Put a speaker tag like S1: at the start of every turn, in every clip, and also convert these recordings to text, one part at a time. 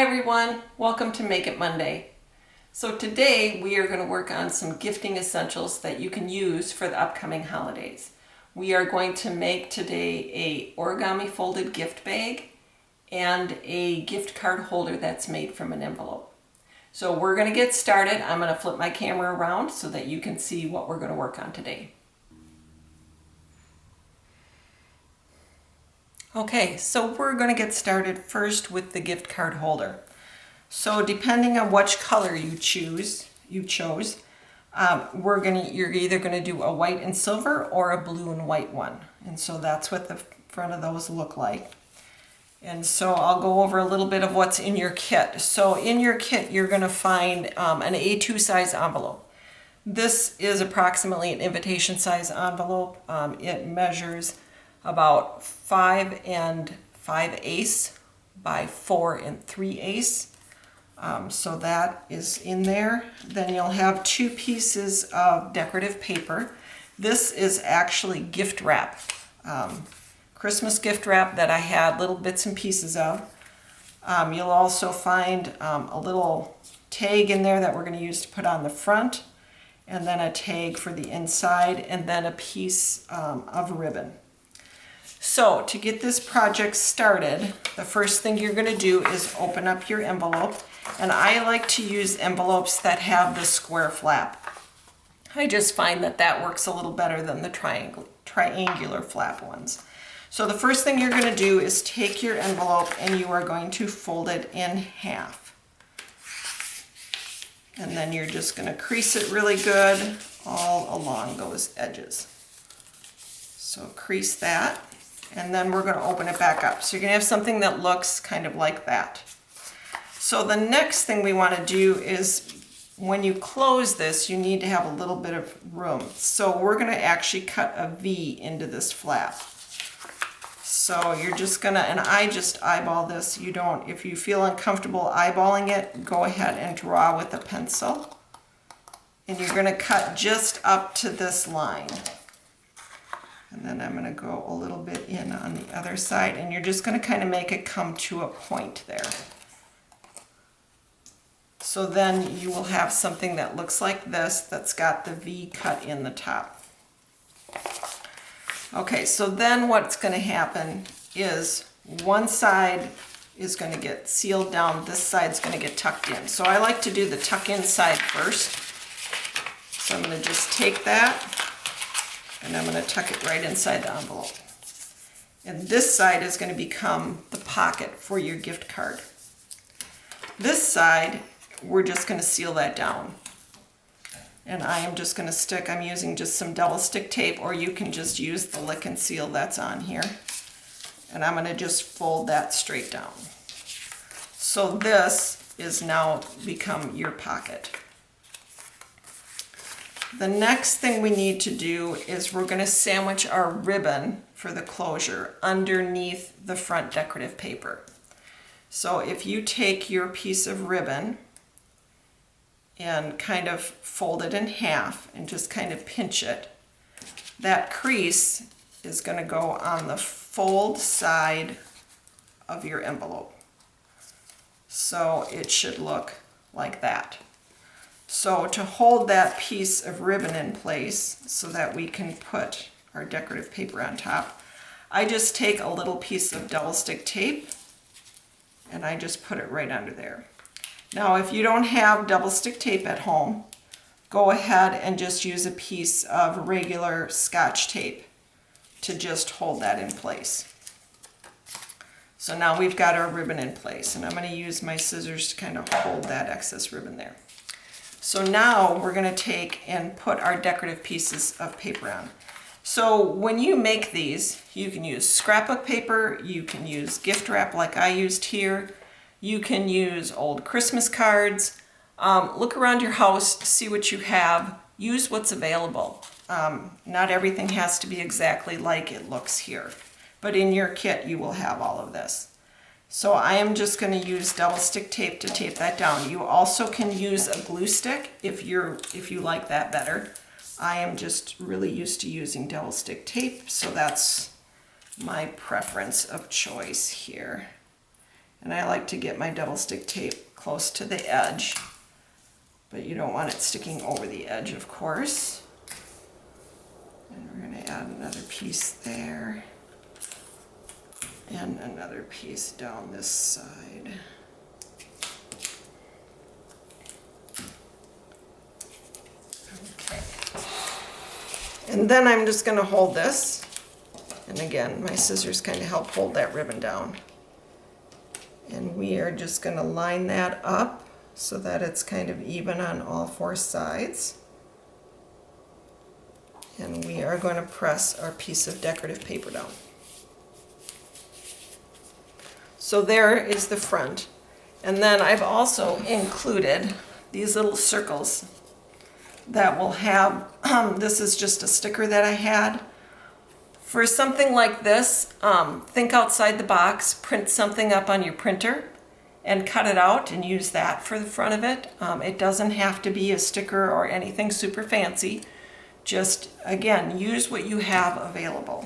S1: everyone, welcome to Make It Monday. So today we are going to work on some gifting essentials that you can use for the upcoming holidays. We are going to make today a origami folded gift bag and a gift card holder that's made from an envelope. So we're going to get started. I'm going to flip my camera around so that you can see what we're going to work on today. Okay, so we're going to get started first with the gift card holder. So depending on which color you chose, you're either going to do a white and silver or a blue and white one. And so that's what the front of those look like. And so I'll go over a little bit of what's in your kit. So in your kit, you're going to find an A2 size envelope. This is approximately an invitation size envelope. It measures about 5 5/8 by 4 3/8. So that is in there. Then you'll have 2 pieces of decorative paper. This is actually gift wrap, Christmas gift wrap that I had little bits and pieces of. You'll also find a little tag in there that we're going to use to put on the front, and then a tag for the inside, and then a piece of ribbon. So to get this project started, the first thing you're going to do is open up your envelope. And I like to use envelopes that have the square flap. I just find that that works a little better than the triangular flap ones. So the first thing you're going to do is take your envelope and you are going to fold it in half. And then you're just going to crease it really good all along those edges. So crease that. And then we're going to open it back up. So you're going to have something that looks kind of like that. So the next thing we want to do is when you close this, you need to have a little bit of room. So we're going to actually cut a V into this flap. So you're just going to, and I just eyeball this. If you feel uncomfortable eyeballing it, go ahead and draw with a pencil. And you're going to cut just up to this line. And then I'm going to go a little bit in on the other side, and you're just going to kind of make it come to a point there. So then you will have something that looks like this that's got the V cut in the top. Okay, so then what's going to happen is one side is going to get sealed down, this side's going to get tucked in. So I like to do the tuck in side first. So I'm going to just take that and I'm going to tuck it right inside the envelope. And this side is going to become the pocket for your gift card. This side, we're just going to seal that down. And I am just going to I'm using just some double stick tape, or you can just use the lick and seal that's on here. And I'm going to just fold that straight down. So this is now become your pocket. The next thing we need to do is we're going to sandwich our ribbon for the closure underneath the front decorative paper. So if you take your piece of ribbon and kind of fold it in half and just kind of pinch it, that crease is going to go on the fold side of your envelope. So it should look like that. So to hold that piece of ribbon in place so that we can put our decorative paper on top, I just take a little piece of double stick tape and I just put it right under there. Now if you don't have double stick tape at home, go ahead and just use a piece of regular Scotch tape to just hold that in place. So now we've got our ribbon in place, and I'm going to use my scissors to kind of hold that excess ribbon there. So now we're going to take and put our decorative pieces of paper on. So when you make these, you can use scrapbook paper, you can use gift wrap like I used here, you can use old Christmas cards. Look around your house, see what you have, use what's available. Not everything has to be exactly like it looks here, but in your kit you will have all of this. So I am just going to use double stick tape to tape that down. You also can use a glue stick if you like that better. I am just really used to using double stick tape, so that's my preference of choice here. And I like to get my double stick tape close to the edge, but you don't want it sticking over the edge, of course. And we're going to add another piece there and another piece down this side. Okay. And then I'm just going to hold this. And again, my scissors kind of help hold that ribbon down. And we are just going to line that up so that it's kind of even on all four sides. And we are going to press our piece of decorative paper down. So there is the front. And then I've also included these little circles that will have, this is just a sticker that I had. For something like this, think outside the box, print something up on your printer and cut it out and use that for the front of it. It doesn't have to be a sticker or anything super fancy. Just, again, use what you have available.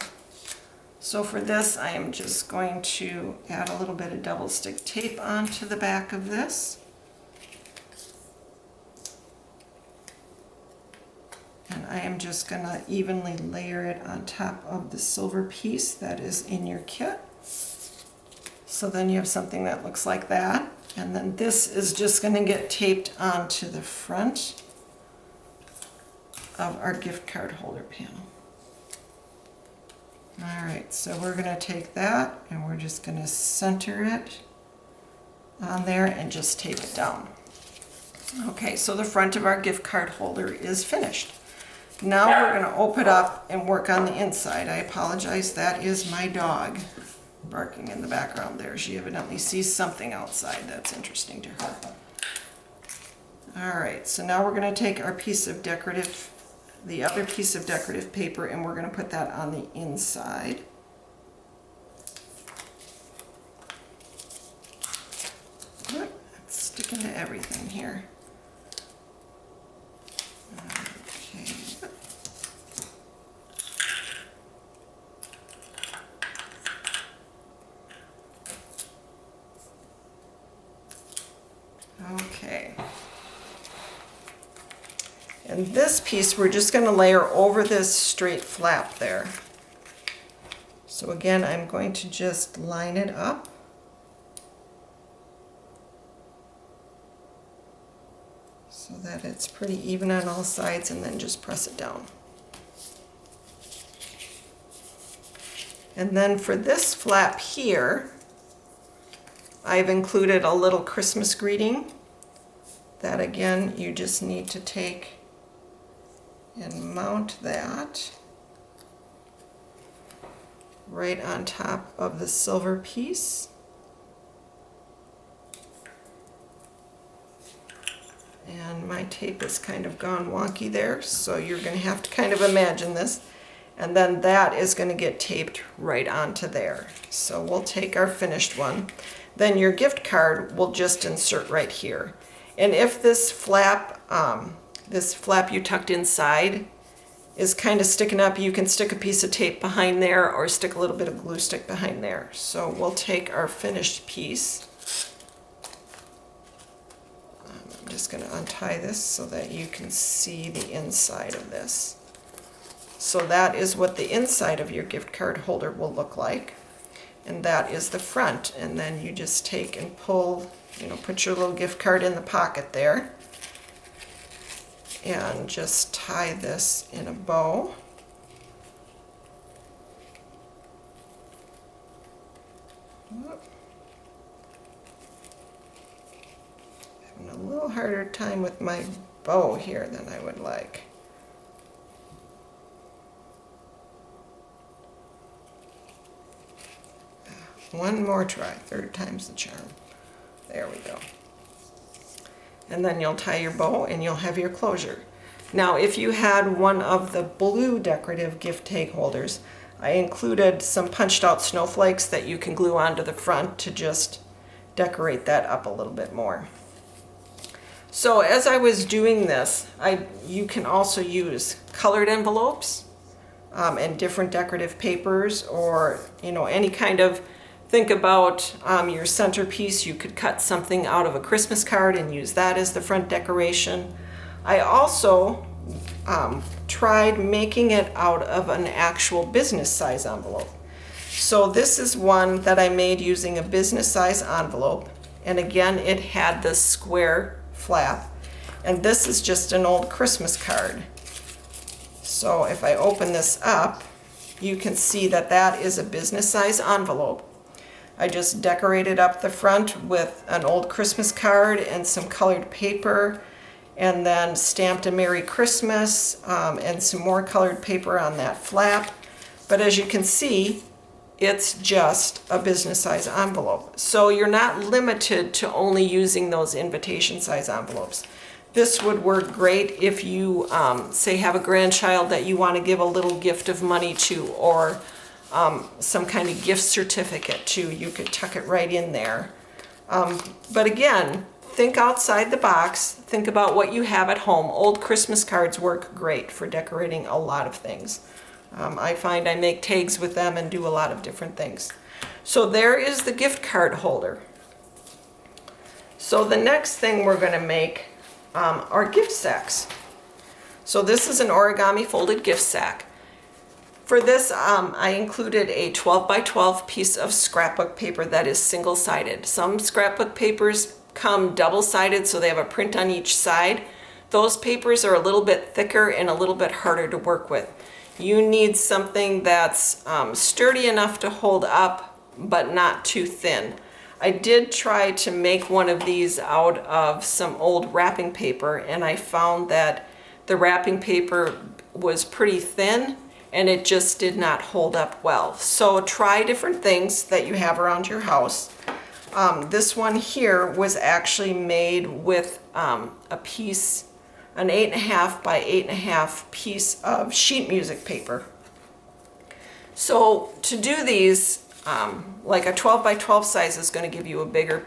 S1: So for this, I am just going to add a little bit of double stick tape onto the back of this. And I am just going to evenly layer it on top of the silver piece that is in your kit. So then you have something that looks like that. And then this is just going to get taped onto the front of our gift card holder panel. Alright, so we're going to take that and we're just going to center it on there and just tape it down. Okay, so the front of our gift card holder is finished. Now we're going to open it up and work on the inside. I apologize, that is my dog barking in the background there. She evidently sees something outside that's interesting to her. Alright, so now we're going to take our piece of decorative, the other piece of decorative paper, and we're going to put that on the inside. Look, it's sticking to everything here. Okay. Okay. And this piece we're just going to layer over this straight flap there. So again, I'm going to just line it up. So that it's pretty even on all sides, and then just press it down. And then for this flap here, I've included a little Christmas greeting that, again, you just need to take and mount that right on top of the silver piece. And my tape is kind of gone wonky there, so you're going to have to kind of imagine this. And then that is going to get taped right onto there. So we'll take our finished one. Then your gift card will just insert right here. And if this flap you tucked inside is kind of sticking up, you can stick a piece of tape behind there or stick a little bit of glue stick behind there. So we'll take our finished piece. I'm just going to untie this so that you can see the inside of this. So that is what the inside of your gift card holder will look like. And that is the front. And then you just take and pull, put your little gift card in the pocket there. And just tie this in a bow. Having a little harder time with my bow here than I would like. One more try, third time's the charm. There we go. And then you'll tie your bow and you'll have your closure. Now, if you had one of the blue decorative gift tag holders, I included some punched out snowflakes that you can glue onto the front to just decorate that up a little bit more. So as I was doing this, you can also use colored envelopes and different decorative papers, or any kind of think about your centerpiece. You could cut something out of a Christmas card and use that as the front decoration. I also tried making it out of an actual business size envelope. So this is one that I made using a business size envelope. And again, it had this square flap. And this is just an old Christmas card. So if I open this up, you can see that that is a business size envelope. I just decorated up the front with an old Christmas card and some colored paper, and then stamped a Merry Christmas and some more colored paper on that flap. But as you can see, it's just a business size envelope. So you're not limited to only using those invitation size envelopes. This would work great if you, say, have a grandchild that you want to give a little gift of money to, or some kind of gift certificate to. You could tuck it right in there. But again, think outside the box. Think about what you have at home. Old Christmas cards work great for decorating a lot of things. I find I make tags with them and do a lot of different things. So there is the gift card holder. So the next thing we're going to make are gift sacks. So this is an origami folded gift sack. For this, I included a 12 by 12 piece of scrapbook paper that is single-sided. Some scrapbook papers come double-sided, so they have a print on each side. Those papers are a little bit thicker and a little bit harder to work with. You need something that's sturdy enough to hold up, but not too thin. I did try to make one of these out of some old wrapping paper, and I found that the wrapping paper was pretty thin and it just did not hold up well. So try different things that you have around your house. This one here was actually made with a piece, an 8.5 by 8.5 piece of sheet music paper. So to do these, like a 12 by 12 size is going to give you a bigger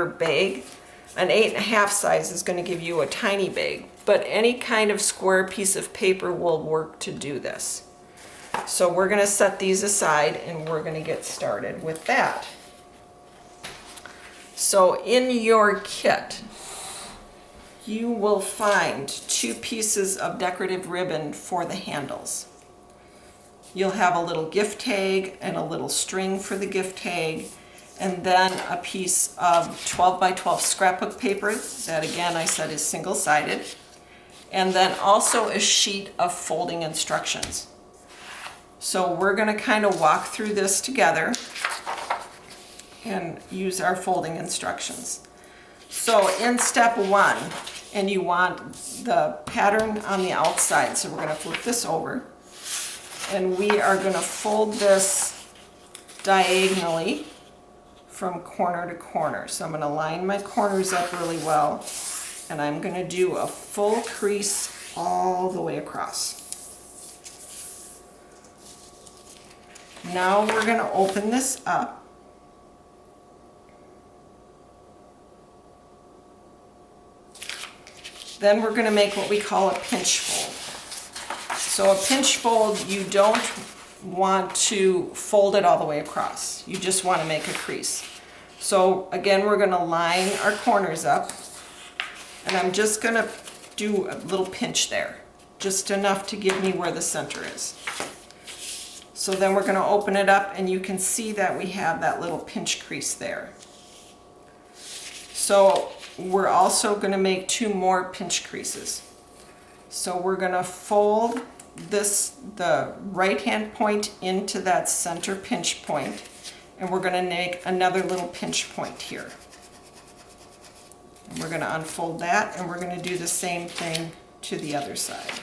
S1: bag. An 8.5 size is going to give you a tiny bag, but any kind of square piece of paper will work to do this. So we're going to set these aside and we're going to get started with that. So in your kit, you will find 2 pieces of decorative ribbon for the handles. You'll have a little gift tag and a little string for the gift tag, and then a piece of 12 by 12 scrapbook paper that, again, I said is single-sided, and then also a sheet of folding instructions. So we're going to kind of walk through this together and use our folding instructions. So in step 1, and you want the pattern on the outside, so we're going to flip this over. And we are going to fold this diagonally from corner to corner. So I'm going to line my corners up really well, and I'm going to do a full crease all the way across. Now we're going to open this up. Then we're going to make what we call a pinch fold. So a pinch fold, you don't want to fold it all the way across. You just want to make a crease. So again, we're going to line our corners up, and I'm just going to do a little pinch there, just enough to give me where the center is. So then we're going to open it up, and you can see that we have that little pinch crease there. So we're also going to make 2 more pinch creases. So we're going to fold the right hand point into that center pinch point, and we're going to make another little pinch point here. And we're going to unfold that, and we're going to do the same thing to the other side.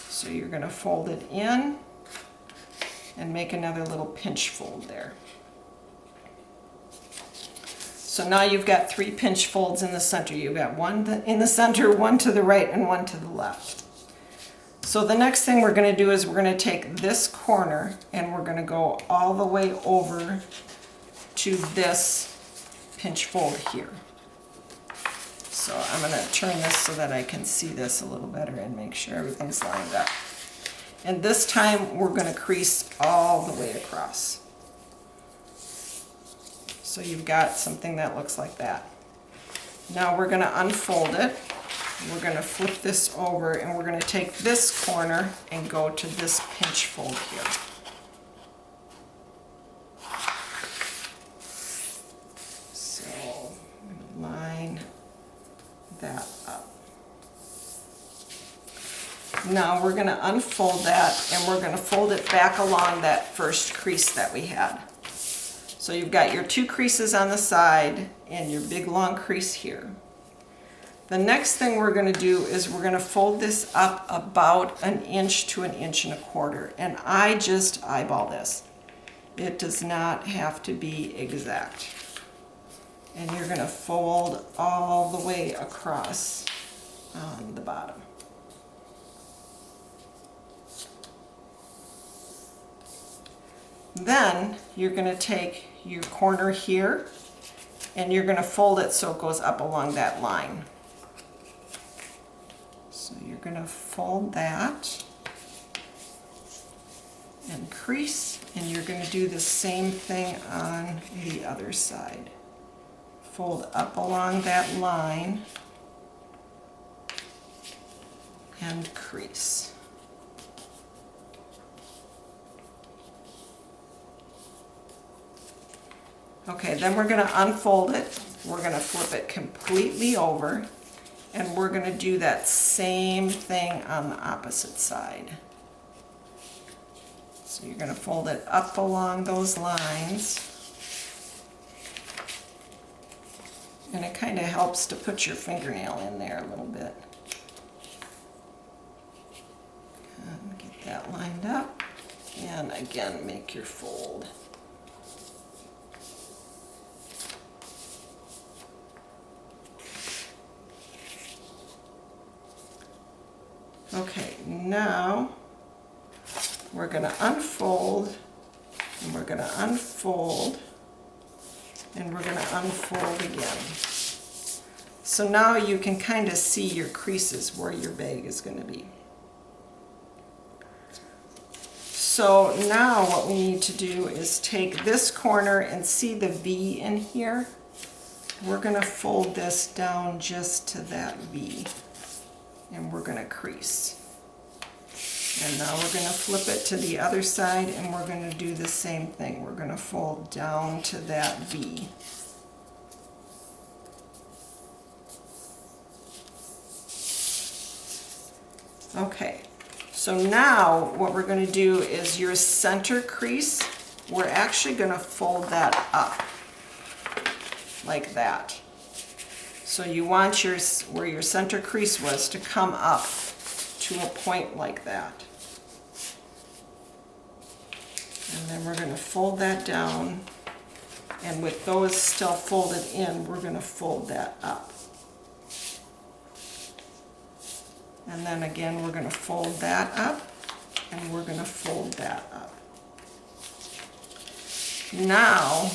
S1: So you're going to fold it in and make another little pinch fold there. So now you've got 3 pinch folds in the center. You've got 1 in the center, 1 to the right, and 1 to the left. So the next thing we're going to do is we're going to take this corner and we're going to go all the way over to this pinch fold here. So I'm going to turn this so that I can see this a little better and make sure everything's lined up. And this time we're going to crease all the way across. So you've got something that looks like that. Now we're going to unfold it. We're going to flip this over and we're going to take this corner and go to this pinch fold here. So I'm going to line that up. Now we're going to unfold that and we're going to fold it back along that first crease that we had. So you've got your 2 creases on the side and your big long crease here. The next thing we're going to do is we're going to fold this up about 1 inch to 1.25 inches, and I just eyeball this. It does not have to be exact. And you're going to fold all the way across on the bottom. Then you're going to take your corner here and you're going to fold it so it goes up along that line. So you're going to fold that and crease, and you're going to do the same thing on the other side. Fold up along that line and crease. Okay, then we're going to unfold it. We're going to flip it completely over, and we're going to do that same thing on the opposite side. So you're going to fold it up along those lines. And it kind of helps to put your fingernail in there a little bit. And get that lined up. And again, make your fold. Okay, now we're going to unfold, and we're going to unfold, and we're going to unfold again. So now you can kind of see your creases where your bag is going to be. So now what we need to do is take this corner and see the V in here. We're going to fold this down just to that V. And we're going to crease. And now we're going to flip it to the other side and we're going to do the same thing. We're going to fold down to that V. Okay, so now what we're going to do is your center crease, we're actually going to fold that up like that. So you want where your center crease was to come up to a point like that. And then we're going to fold that down, and with those still folded in, we're going to fold that up. And then again, we're going to fold that up, and we're going to fold that up. Now,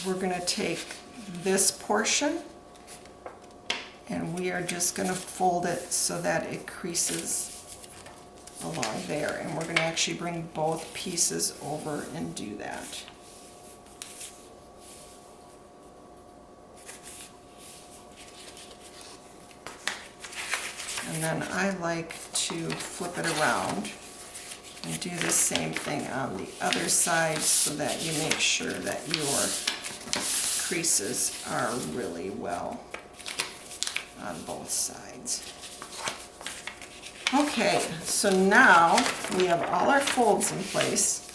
S1: we're going to take this portion, and we are just going to fold it so that it creases along there. And we're going to actually bring both pieces over and do that. And then I like to flip it around and do the same thing on the other side so that you make sure that your creases are really well on both sides. Okay, so now we have all our folds in place.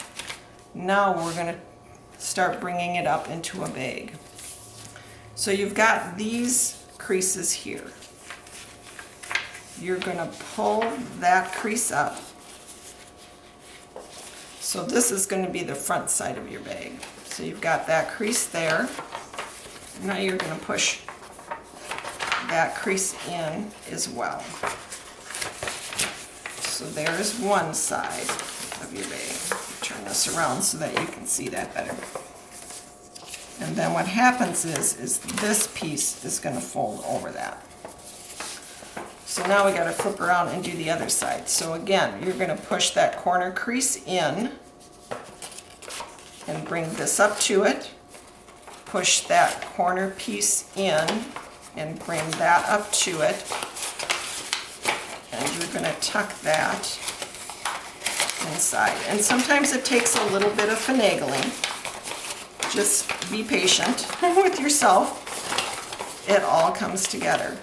S1: Now we're going to start bringing it up into a bag. So you've got these creases here. You're going to pull that crease up. So this is going to be the front side of your bag. So you've got that crease there. Now you're going to push that crease in as well. So there's one side of your bag. Turn this around so that you can see that better. And then what happens is this piece is going to fold over that. So now we got to flip around and do the other side. So again, you're going to push that corner crease in and bring this up to it. push that corner piece in and bring that up to it. And you're going to tuck that inside. And sometimes it takes a little bit of finagling. Just be patient with yourself. It all comes together.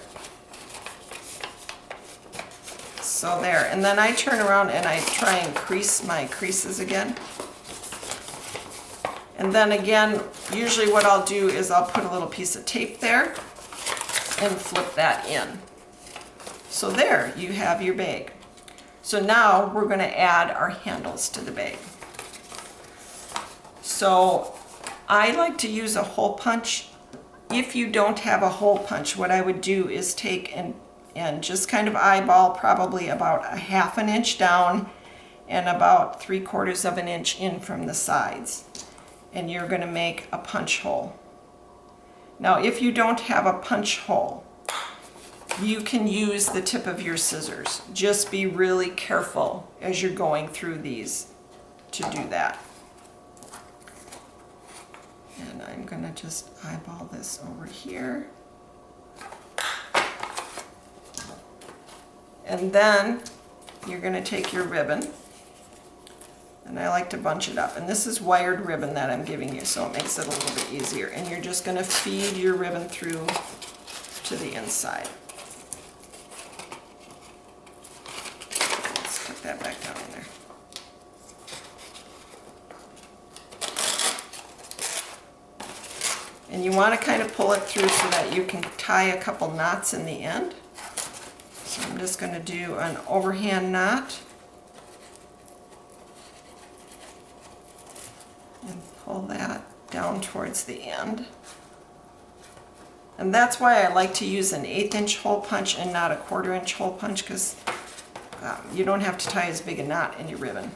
S1: So there, and then I turn around and I try and crease my creases again. And then again, usually what I'll do is I'll put a little piece of tape there and flip that in. So there, you have your bag. So now we're going to add our handles to the bag. So I like to use a hole punch. If you don't have a hole punch, what I would do is take and just kind of eyeball probably about a 1/2 inch down and about 3/4 of an inch in from the sides. And you're going to make a punch hole. Now if you don't have a punch hole, you can use the tip of your scissors. Just be really careful as you're going through these to do that. And I'm going to just eyeball this over here. And then you're going to take your ribbon, and I like to bunch it up. And this is wired ribbon that I'm giving you, so it makes it a little bit easier. And you're just going to feed your ribbon through to the inside. Let's tuck that back down in there. And you want to kind of pull it through so that you can tie a couple knots in the end. So I'm just going to do an overhand knot and pull that down towards the end. And that's why I like to use an 1/8 inch hole punch and not a 1/4 inch hole punch, because you don't have to tie as big a knot in your ribbon.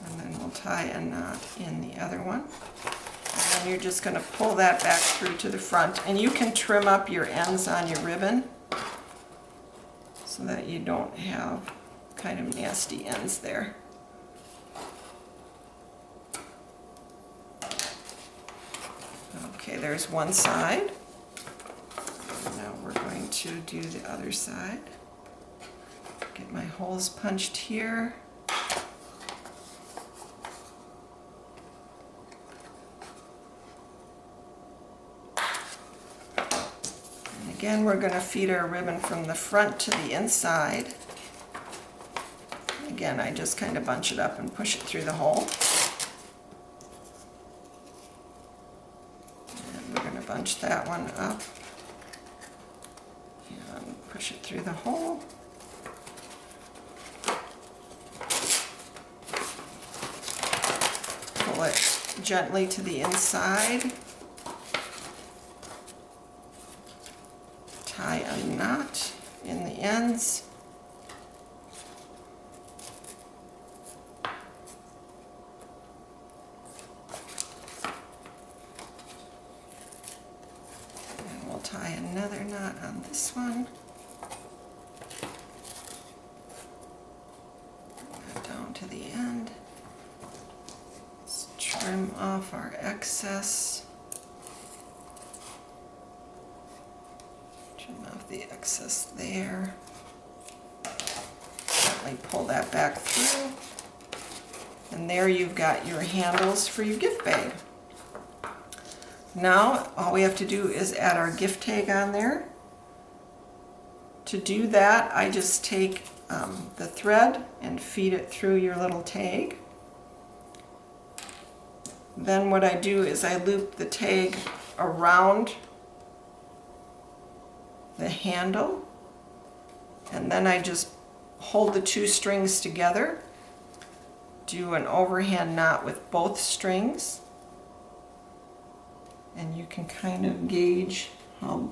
S1: And then we'll tie a knot in the other one. And then you're just going to pull that back through to the front. And you can trim up your ends on your ribbon so that you don't have kind of nasty ends there. Okay, there's one side. Now we're going to do the other side. Get my holes punched here. Again, we're going to feed our ribbon from the front to the inside. Again, I just kind of bunch it up and push it through the hole. And we're going to bunch that one up and push it through the hole. Pull it gently to the inside. Tie a knot in the ends. And we'll tie another knot on this one. Down to the end. Let's trim off our excess. Trim off the excess there. Gently pull that back through. And there you've got your handles for your gift bag. Now all we have to do is add our gift tag on there. To do that, I just take the thread and feed it through your little tag. Then what I do is I loop the tag around the handle, and then I just hold the two strings together, do an overhand knot with both strings, and you can kind of gauge how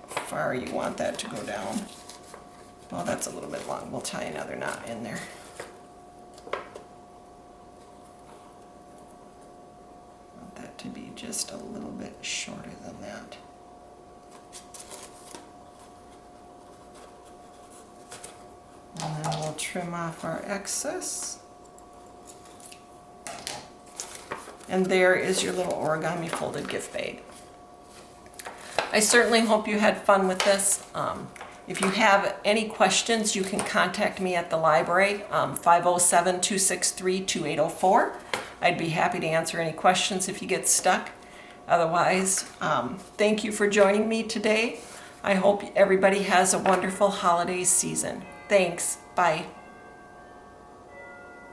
S1: far you want that to go down. Well, that's a little bit long. We'll tie another knot in there. Want that to be just a little bit shorter than that. And then we'll trim off our excess. And there is your little origami folded gift bag. I certainly hope you had fun with this. If you have any questions, you can contact me at the library, 507-263-2804. I'd be happy to answer any questions if you get stuck. Otherwise, thank you for joining me today. I hope everybody has a wonderful holiday season. Thanks. Bye.